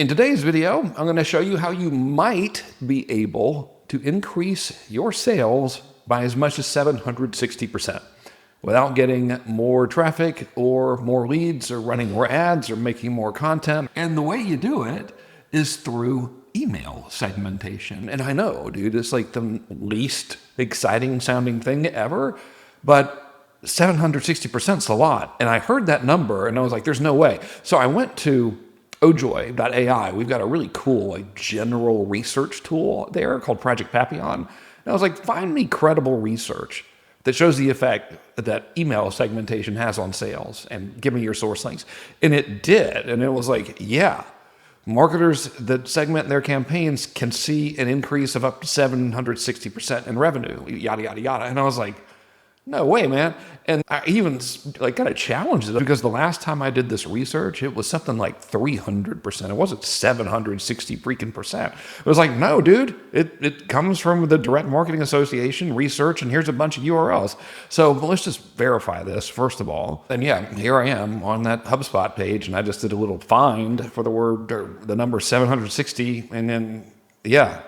In today's video, I'm going to show you how you might be able to increase your sales by as much as 760% without getting more traffic or more leads or running more ads or making more content. And the way you do it is through email segmentation. And I know, dude, it's like the least exciting sounding thing ever, but 760% is a lot. And I heard that number and I was like, there's no way. So I went to oJoy.ai. We've got a really cool general research tool there called Project Papillon. And I was like, find me credible research that shows the effect that email segmentation has on sales and give me your source links. And it did. And it was like, yeah, marketers that segment their campaigns can see an increase of up to 760% in revenue, yada, yada, yada. And I was like, no way, man. And I even kind of challenged it because the last time I did this research, it was something like 300%. It wasn't 760 freaking percent. It was like, no, dude, it comes from the Direct Marketing Association research, and here's a bunch of URLs. So let's just verify this first of all. And yeah, here I am on that HubSpot page, and I just did a little find for the word or the number 760, and then yeah.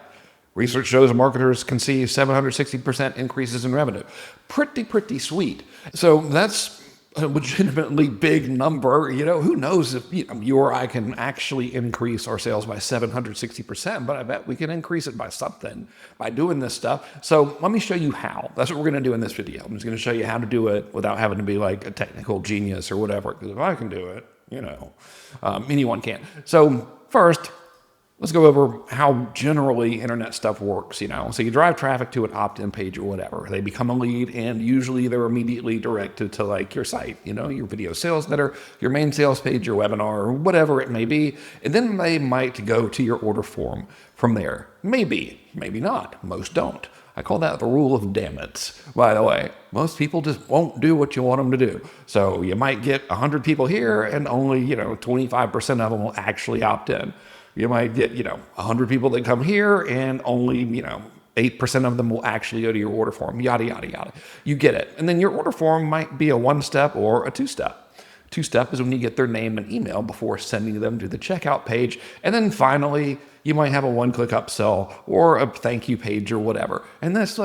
Research shows marketers can see 760% increases in revenue. Pretty sweet. So that's a legitimately big number. You know, who knows if you or I can actually increase our sales by 760%, but I bet we can increase it by something by doing this stuff. So let me show you how. That's what we're going to do in this video. I'm just going to show you how to do it without having to be like a technical genius or whatever. Because if I can do it, anyone can. So first, let's go over how generally internet stuff works, So you drive traffic to an opt-in page or whatever. They become a lead, and usually they're immediately directed to your site, your video sales letter, your main sales page, your webinar, or whatever it may be. And then they might go to your order form from there. Maybe not. Most don't. I call that the rule of damn it, by the way. Most people just won't do what you want them to do. So you might get 100 people here and only, 25% of them will actually opt in. You might get, 100 people that come here and only, 8% of them will actually go to your order form, yada, yada, yada. You get it. And then your order form might be a 1-step or a 2-step. 2-step is when you get their name and email before sending them to the checkout page. And then finally, you might have a 1-click upsell or a thank you page or whatever. And that's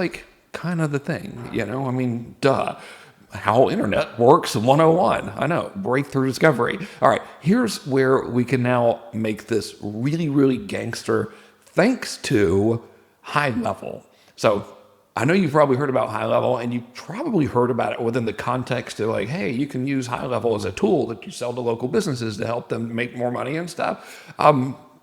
kind of the thing, duh. How internet works 101. I know, breakthrough discovery. All right, here's where we can now make this really gangster thanks to HighLevel. So I know you've probably heard about HighLevel, and you probably heard about it within the context of hey, you can use HighLevel as a tool that you sell to local businesses to help them make more money and stuff.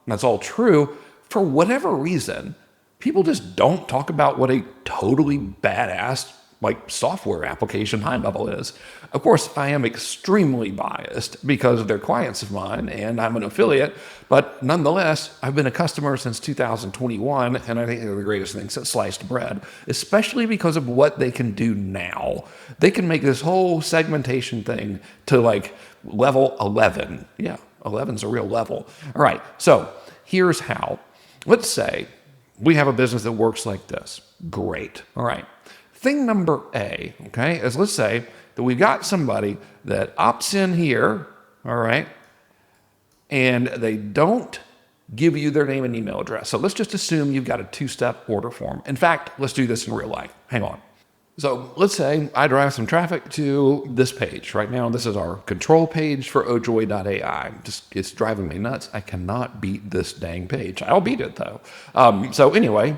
That's all true. For whatever reason, people just don't talk about what a totally badass software application HighLevel is. Of course, I am extremely biased because they're clients of mine and I'm an affiliate, but nonetheless, I've been a customer since 2021, and I think they're the greatest thing since sliced bread, especially because of what they can do now. They can make this whole segmentation thing to level 11. Yeah, 11's a real level. All right, so here's how. Let's say we have a business that works like this. Great. All right. Thing number A, okay, is let's say that we've got somebody that opts in here, all right, and they don't give you their name and email address. So let's just assume you've got a 2-step order form. In fact, let's do this in real life. Hang on. So let's say I drive some traffic to this page. Right now, this is our control page for oJoy.ai. It's driving me nuts. I cannot beat this dang page. I'll beat it, though. So anyway,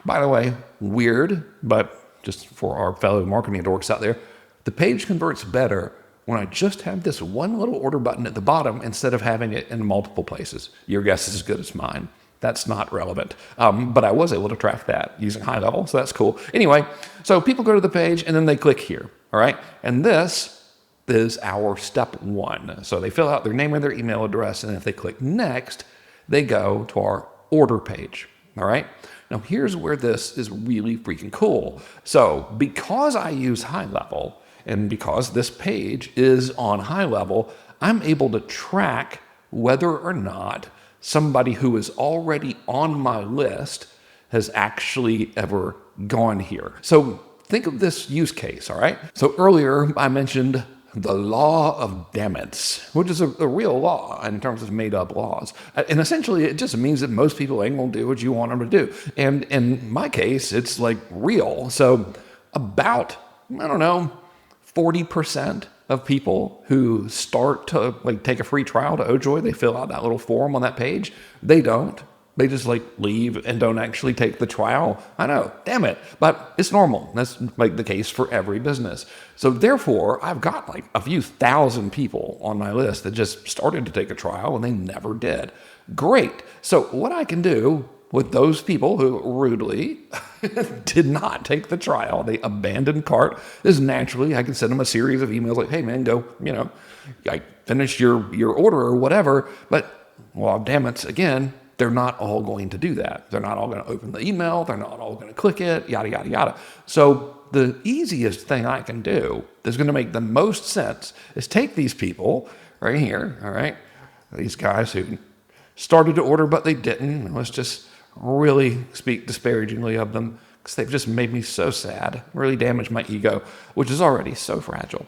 by the way, weird, but just for our fellow marketing dorks out there, the page converts better when I just have this one little order button at the bottom instead of having it in multiple places. Your guess is as good as mine. That's not relevant. But I was able to track that using HighLevel, so that's cool. Anyway, so people go to the page and then they click here, all right? And this is our step 1. So they fill out their name and their email address, and if they click next, they go to our order page, all right? Now, here's where this is really freaking cool. So because I use HighLevel and because this page is on HighLevel, I'm able to track whether or not somebody who is already on my list has actually ever gone here. So think of this use case, all right? So earlier I mentioned the law of dammits, which is a real law in terms of made up laws. And essentially it just means that most people ain't gonna do what you want them to do. And in my case, it's like real. So about, I don't know, 40% of people who start to like take a free trial to oJoy, they fill out that little form on that page. They don't. They just like leave and don't actually take the trial. I know, damn it, but it's normal. That's like the case for every business. So therefore, I've got like a few thousand people on my list that just started to take a trial and they never did. Great. So what I can do with those people who rudely did not take the trial, they abandoned cart, is naturally I can send them a series of emails like, hey man, go, I finish your order or whatever. But well, damn it, again, they're not all going to do that. They're not all going to open the email. They're not all going to click it, yada, yada, yada. So the easiest thing I can do that's going to make the most sense is take these people right here, all right, these guys who started to order but they didn't. Let's just really speak disparagingly of them because they've just made me so sad, really damaged my ego, which is already so fragile.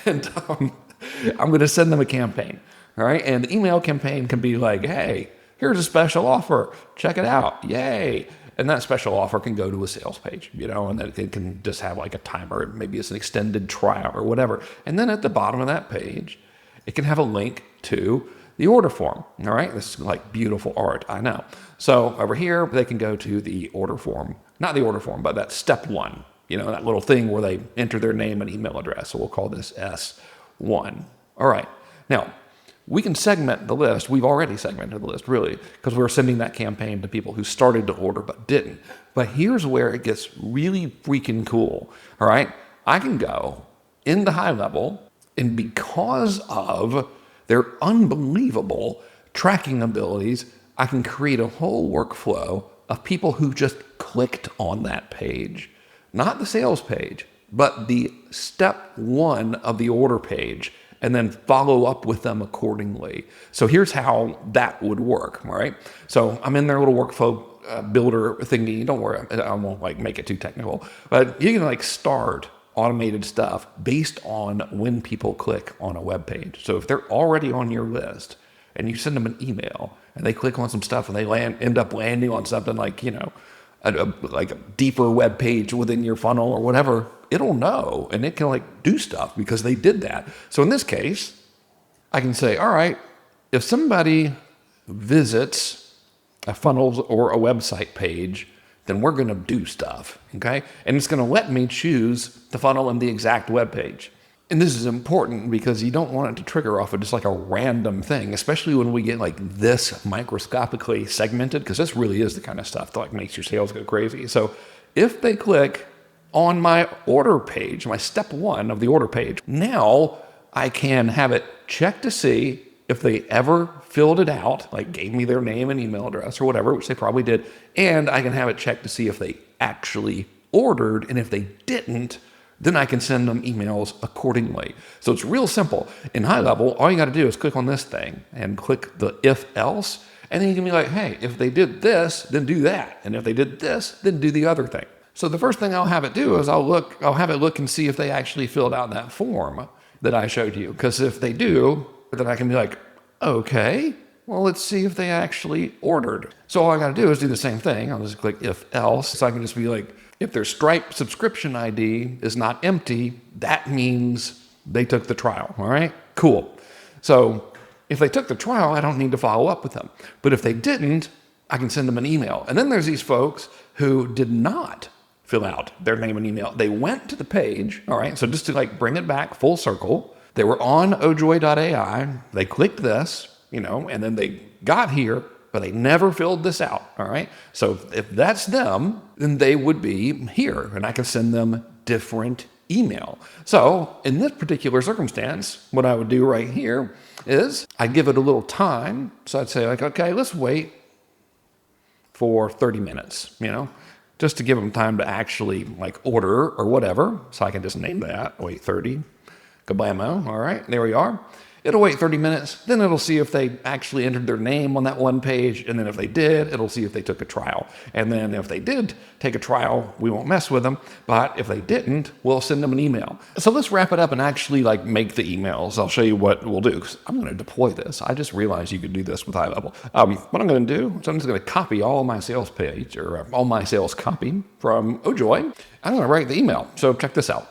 And I'm going to send them a campaign, all right? And the email campaign can be like, hey, here's a special offer. Check it out. Yay. And that special offer can go to a sales page, and then it can just have like a timer. Maybe it's an extended trial or whatever. And then at the bottom of that page, it can have a link to the order form. All right. This is like beautiful art. I know. So over here, they can go to the order form, not the order form, but that step 1, that little thing where they enter their name and email address. So we'll call this S1. All right. Now, we can segment the list. We've already segmented the list, really, because we're sending that campaign to people who started to order but didn't. But here's where it gets really freaking cool, all right? I can go into HighLevel, and because of their unbelievable tracking abilities, I can create a whole workflow of people who just clicked on that page. Not the sales page, but the step 1 of the order page, and then follow up with them accordingly. So here's how that would work, all right? So I'm in their little workflow builder thingy. Don't worry, I won't like make it too technical, but you can like start automated stuff based on when people click on a web page. So if they're already on your list and you send them an email and they click on some stuff and they end up landing on something like, like a deeper web page within your funnel or whatever, it'll know and it can like do stuff because they did that. So in this case, I can say, all right, if somebody visits a funnels or a website page, then we're going to do stuff, okay? And it's going to let me choose the funnel and the exact web page. And this is important because you don't want it to trigger off of just like a random thing, especially when we get like this microscopically segmented, because this really is the kind of stuff that like makes your sales go crazy. So if they click on my order page, my step 1 of the order page, now I can have it check to see if they ever filled it out, like gave me their name and email address or whatever, which they probably did. And I can have it check to see if they actually ordered. And if they didn't, then I can send them emails accordingly. So it's real simple. In HighLevel, all you got to do is click on this thing and click the if else. And then you can be like, hey, if they did this, then do that. And if they did this, then do the other thing. So the first thing I'll have it do is I'll have it look and see if they actually filled out that form that I showed you. Because if they do, then I can be like, okay, well, let's see if they actually ordered. So all I got to do is do the same thing. I'll just click if else. So I can just be like, if their Stripe subscription ID is not empty, that means they took the trial. All right, cool. So if they took the trial, I don't need to follow up with them. But if they didn't, I can send them an email. And then there's these folks who did not fill out their name and email. They went to the page, all right? So just to like bring it back full circle, they were on oJoy.ai, they clicked this, and then they got here, but they never filled this out, all right? So if that's them, then they would be here, and I can send them different email. So in this particular circumstance, what I would do right here is I'd give it a little time. So I'd say like, okay, let's wait for 30 minutes, just to give them time to actually like order or whatever. So I can just name that, wait 30, kablammo, all right, there we are. It'll wait 30 minutes, then it'll see if they actually entered their name on that one page, and then if they did, it'll see if they took a trial. And then if they did take a trial, we won't mess with them, but if they didn't, we'll send them an email. So let's wrap it up and actually make the emails. I'll show you what we'll do, because I'm gonna deploy this. I just realized you could do this with HighLevel. What I'm gonna do is I'm just gonna copy all my sales page, or all my sales copy from oJoy. I'm gonna write the email, so check this out.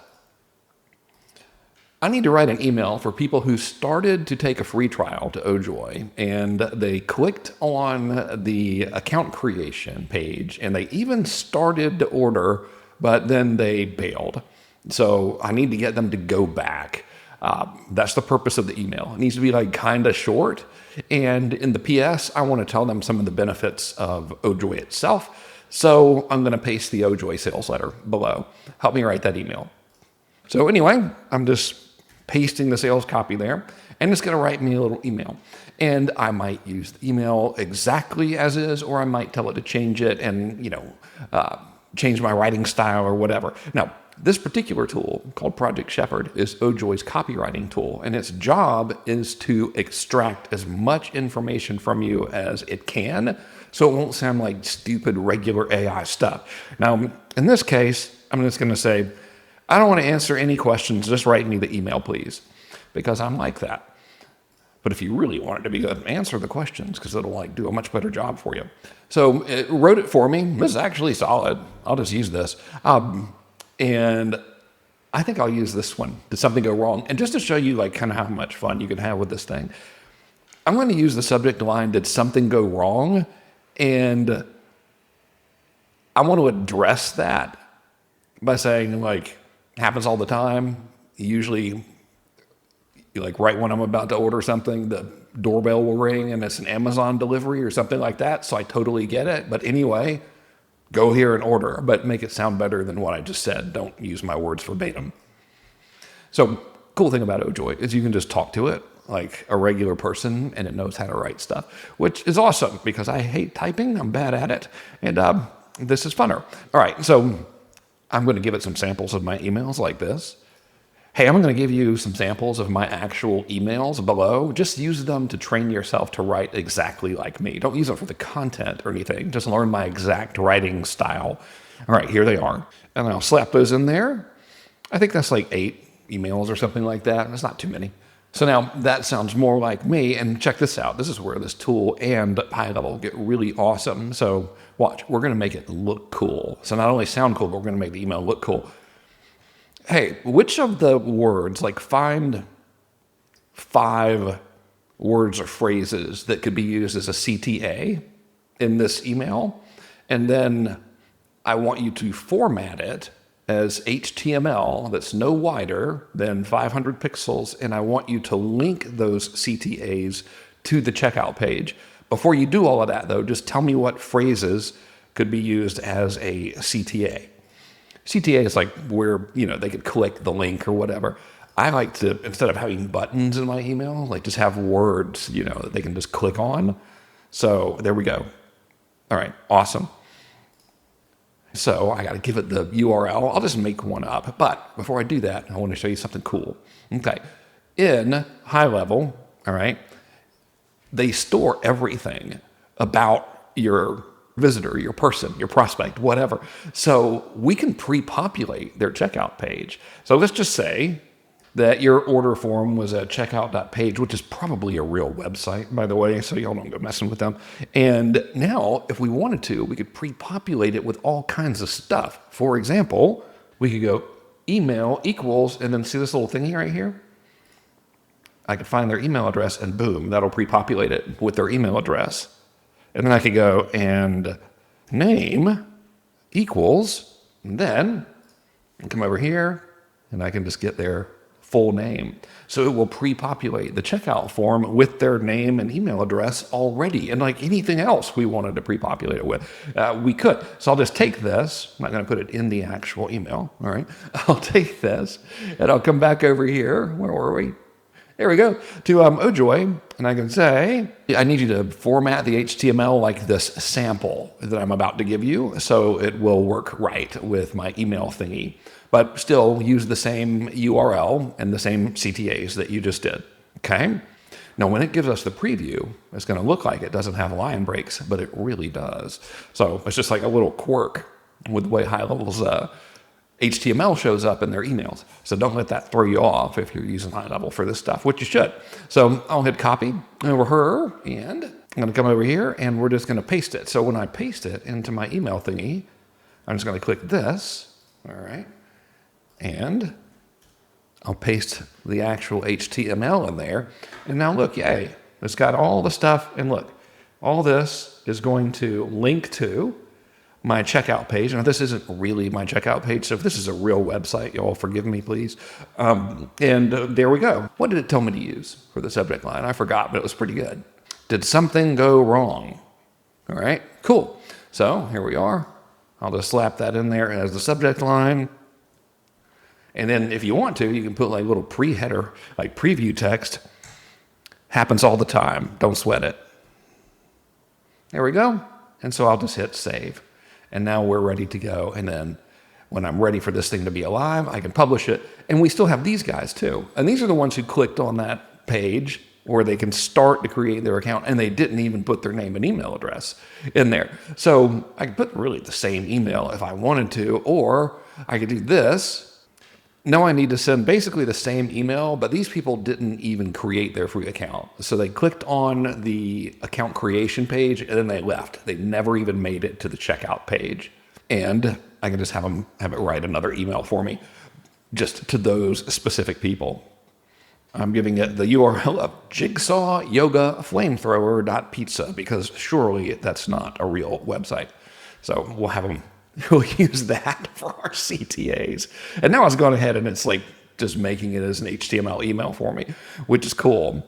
I need to write an email for people who started to take a free trial to oJoy, and they clicked on the account creation page, and they even started to order, but then they bailed. So I need to get them to go back. That's the purpose of the email. It needs to be kind of short. And in the PS, I want to tell them some of the benefits of oJoy itself. So I'm going to paste the oJoy sales letter below. Help me write that email. So anyway, I'm just pasting the sales copy there, and it's going to write me a little email. And I might use the email exactly as is, or I might tell it to change it and, change my writing style or whatever. Now, this particular tool called Project Shepherd is oJoy's copywriting tool, and its job is to extract as much information from you as it can, so it won't sound like stupid regular AI stuff. Now, in this case, I'm just going to say, I don't want to answer any questions, just write me the email, please, because I'm like that. But if you really want it to be good, answer the questions, because it'll do a much better job for you. So it wrote it for me. This is actually solid. I'll just use this. And I think I'll use this one. Did something go wrong? And just to show you kind of how much fun you can have with this thing, I'm going to use the subject line, did something go wrong? And I want to address that by saying happens all the time. Usually, right when I'm about to order something, the doorbell will ring and it's an Amazon delivery or something like that. So I totally get it. But anyway, go here and order, but make it sound better than what I just said. Don't use my words verbatim. So cool thing about oJoy is you can just talk to it like a regular person, and it knows how to write stuff, which is awesome because I hate typing. I'm bad at it. And this is funner. All right. So I'm going to give it some samples of my emails like this. Hey, I'm going to give you some samples of my actual emails below. Just use them to train yourself to write exactly like me. Don't use them for the content or anything. Just learn my exact writing style. All right, here they are. And I'll slap those in there. I think that's 8 emails or something like that. That's not too many. So now that sounds more like me. And check this out. This is where this tool and HighLevel get really awesome. So watch, we're going to make it look cool. So not only sound cool, but we're going to make the email look cool. Hey, which of the words, find 5 words or phrases that could be used as a CTA in this email, and then I want you to format it as HTML that's no wider than 500 pixels, and I want you to link those CTAs to the checkout page. Before you do all of that, though, just tell me what phrases could be used as a CTA. CTA is where, they could click the link or whatever. I like to, instead of having buttons in my email, just have words, that they can just click on. So there we go. All right, awesome. So I got to give it the URL. I'll just make one up. But before I do that, I want to show you something cool. Okay. In HighLevel, all right, they store everything about your visitor, your person, your prospect, whatever. So we can pre-populate their checkout page. So let's just say that your order form was at checkout.page, which is probably a real website, by the way, so y'all don't go messing with them. And now, if we wanted to, we could pre-populate it with all kinds of stuff. For example, we could go email equals, and then see this little thingy right here? I could find their email address, and boom, that'll pre-populate it with their email address. And then I could go and name equals, and then come over here, and I can just get their full name. So it will pre-populate the checkout form with their name and email address already. And anything else we wanted to pre-populate it with, we could. So I'll just take this. I'm not going to put it in the actual email. All right. I'll take this and I'll come back over here. Where were we? There we go, to oJoy, and I can say, I need you to format the HTML like this sample that I'm about to give you, so it will work right with my email thingy, but still use the same URL and the same CTAs that you just did. Okay. Now, when it gives us the preview, it's going to look like it doesn't have line breaks, but it really does. So it's just like a little quirk with the way HighLevel's HTML shows up in their emails. So don't let that throw you off if you're using HighLevel for this stuff, which you should. So I'll hit copy over here, and I'm going to come over here, and we're just going to paste it. So when I paste it into my email thingy, I'm just going to click this, all right, and I'll paste the actual HTML in there. And now look, yay, it's got all the stuff. And look, all this is going to link to my checkout page. Now, this isn't really my checkout page, so if this is a real website, y'all forgive me, please. There we go. What did it tell me to use for the subject line? I forgot, but it was pretty good. Did something go wrong? All right, cool. So here we are. I'll just slap that in there as the subject line. And then if you want to, you can put like little pre-header, like preview text. Happens all the time. Don't sweat it. There we go. And so I'll just hit save. And now we're ready to go. And then when I'm ready for this thing to be alive, I can publish it. And we still have these guys too. And these are the ones who clicked on that page where they can start to create their account, and they didn't even put their name and email address in there. So I could put really the same email if I wanted to, or I could do this. Now I need to send basically the same email, but these people didn't even create their free account. So they clicked on the account creation page and then they left. They never even made it to the checkout page. And I can just have it write another email for me, just to those specific people. I'm giving it the URL of jigsawyoga.flamethrower.pizza because surely that's not a real website. So we'll have them. We'll use that for our CTAs. And now it's gone ahead and it's like just making it as an HTML email for me, which is cool.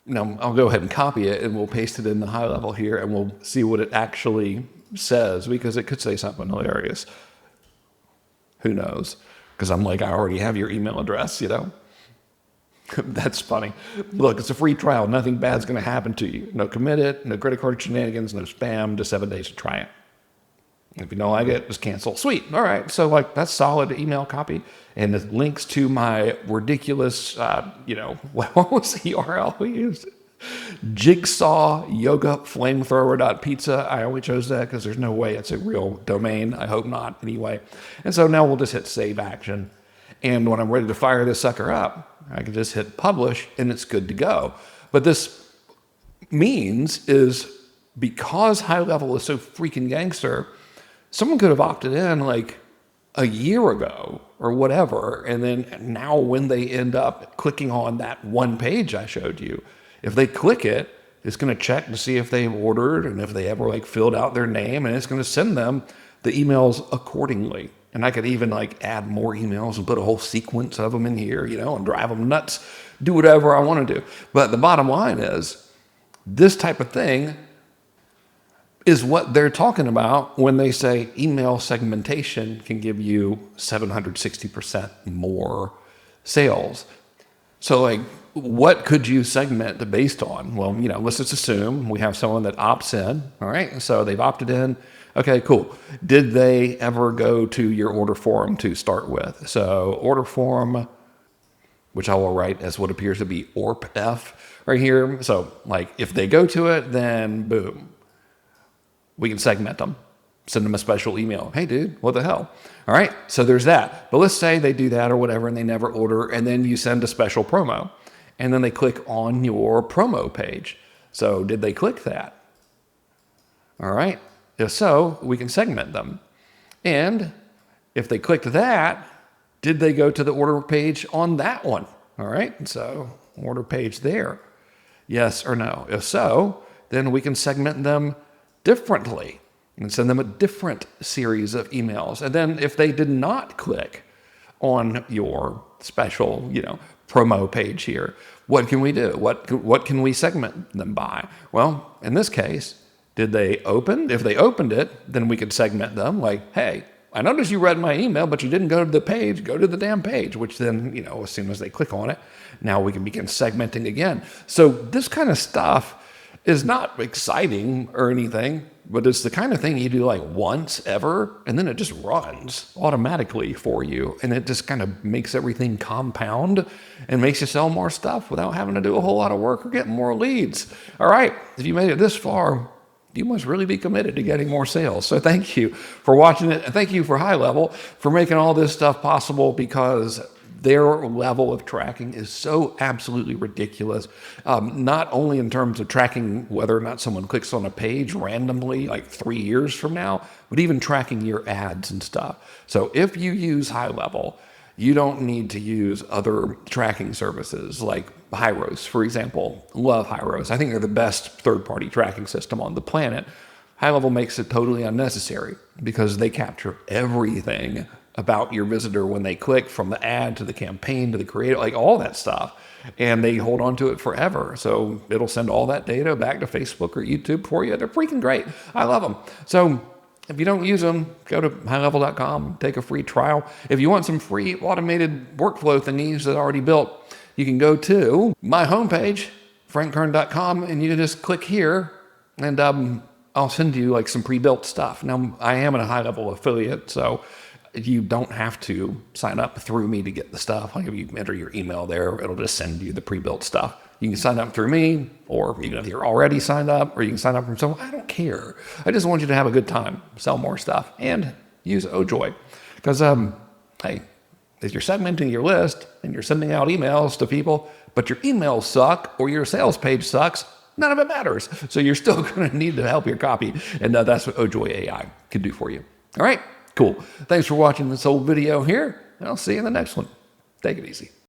Now I'll go ahead and copy it and we'll paste it in the HighLevel here and we'll see what it actually says because it could say something hilarious. Who knows? Because I'm like, I already have your email address, you know? That's funny. Look, it's a free trial. Nothing bad's going to happen to you. No commit it, no credit card shenanigans, no spam, just 7 days to try it. If you don't like it, just cancel. Sweet. All right. So like that's solid email copy. And it links to my ridiculous, what was the URL we used? jigsawyoga.flamethrower.pizza. I only chose that because there's no way it's a real domain. I hope not anyway. And so now we'll just hit save action. And when I'm ready to fire this sucker up, I can just hit publish and it's good to go. But this means is because HighLevel is so freaking gangster, someone could have opted in like a year ago or whatever. And then now when they end up clicking on that one page I showed you, if they click it, it's going to check to see if they've ordered and if they ever like filled out their name, and it's going to send them the emails accordingly. And I could even like add more emails and put a whole sequence of them in here, and drive them nuts, do whatever I want to do. But the bottom line is this type of thing is what they're talking about when they say email segmentation can give you 760% more sales. So like, what could you segment based on? Well, let's just assume we have someone that opts in. All right. So they've opted in. Okay, cool. Did they ever go to your order form to start with? So order form, which I will write as what appears to be ORP-F right here. So like if they go to it, then boom, we can segment them, send them a special email. Hey dude, what the hell? All right, so there's that. But let's say they do that or whatever and they never order, and then you send a special promo and then they click on your promo page. So did they click that? All right. If so, we can segment them. And if they clicked that, did they go to the order page on that one? All right, so order page there. Yes or no? If so, then we can segment them differently and send them a different series of emails. And then if they did not click on your special, promo page here, what can we do? What can we segment them by? Well, in this case, did they open? If they opened it, then we could segment them like, hey, I noticed you read my email, but you didn't go to the page. Go to the damn page, which then, as soon as they click on it, now we can begin segmenting again. So this kind of stuff is not exciting or anything, but it's the kind of thing you do like once ever, and then it just runs automatically for you. And it just kind of makes everything compound and makes you sell more stuff without having to do a whole lot of work or get more leads. All right, if you made it this far, you must really be committed to getting more sales. So thank you for watching it. And thank you for HighLevel for making all this stuff possible, because their level of tracking is so absolutely ridiculous. Not only in terms of tracking whether or not someone clicks on a page randomly, like 3 years from now, but even tracking your ads and stuff. So if you use HighLevel, you don't need to use other tracking services like Hyros, for example. Love Hyros. I think they're the best third-party tracking system on the planet. HighLevel makes it totally unnecessary because they capture everything about your visitor when they click, from the ad to the campaign to the creator, like all that stuff. And they hold on to it forever. So it'll send all that data back to Facebook or YouTube for you. They're freaking great. I love them. So if you don't use them, go to highlevel.com, take a free trial. If you want some free automated workflow thingies that are already built, you can go to my homepage, frankkern.com, and you can just click here, and I'll send you like some pre-built stuff. Now, I am a HighLevel affiliate, so you don't have to sign up through me to get the stuff. Like if you enter your email there, it'll just send you the pre-built stuff. You can sign up through me, or even if you're already signed up, or you can sign up from someone. I don't care. I just want you to have a good time, sell more stuff, and use oJoy. Because, hey, if you're segmenting your list and you're sending out emails to people, but your emails suck or your sales page sucks, none of it matters. So you're still going to need to help your copy. And that's what oJoy.ai can do for you. All right, cool. Thanks for watching this whole video here, and I'll see you in the next one. Take it easy.